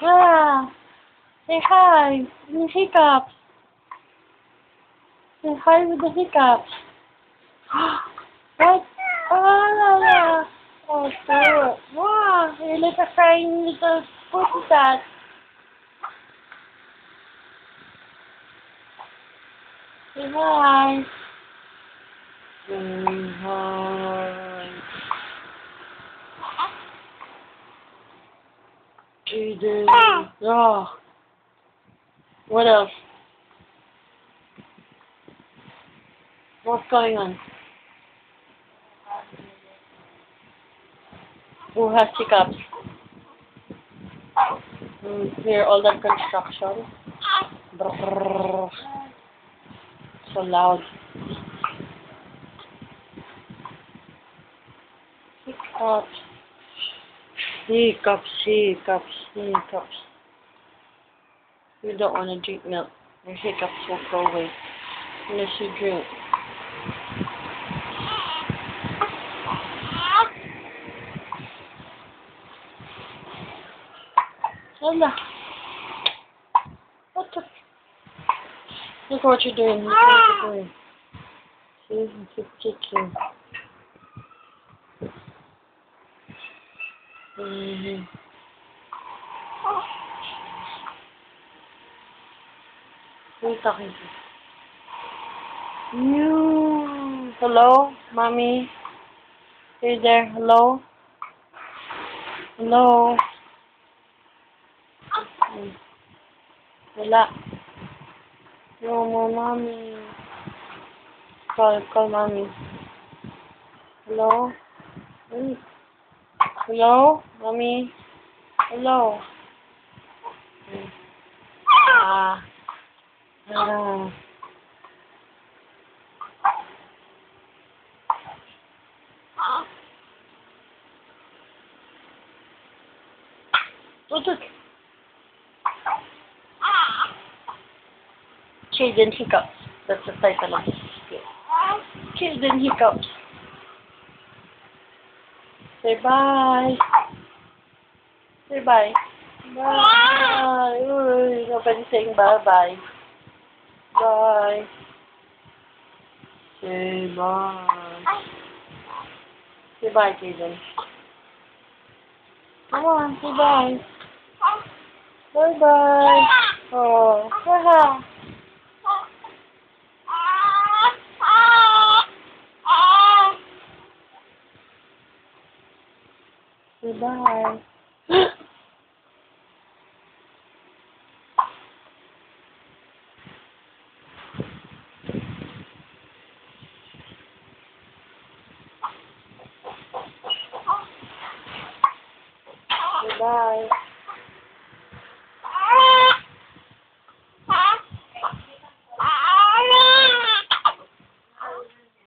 Ah, say hi. The hiccups. Say hi with the hiccups. What? Oh, la, la. Oh, sure. Wow, you're like a crying little pussycat. Say hi. Say hi. Eden. Oh. What else? What's going on? Who has hiccups? Hear all that construction? Brrr. So loud. Hiccups. Hiccups, hiccups, hiccups. You don't want to drink milk. Your hiccups will go away unless you drink. Hala. What the? Look what you're doing. Look what you're doing. See, he's kicking. Who are you talking to? You. Hello, mommy. Hey there. Hello. Hello. Wala. No more mommy. Call mommy. Hello. Hello, mommy. Hello. Ah. Ah. What's it? Jaden Hiccups. That's the title of this video. Jaden Hiccups. Say bye. Say bye. Bye. Uy, nobody's saying bye-bye. Bye. Say bye. Say bye, Jaden. Come on, say bye. Bye-bye. Oh, haha. Say bye. Say bye.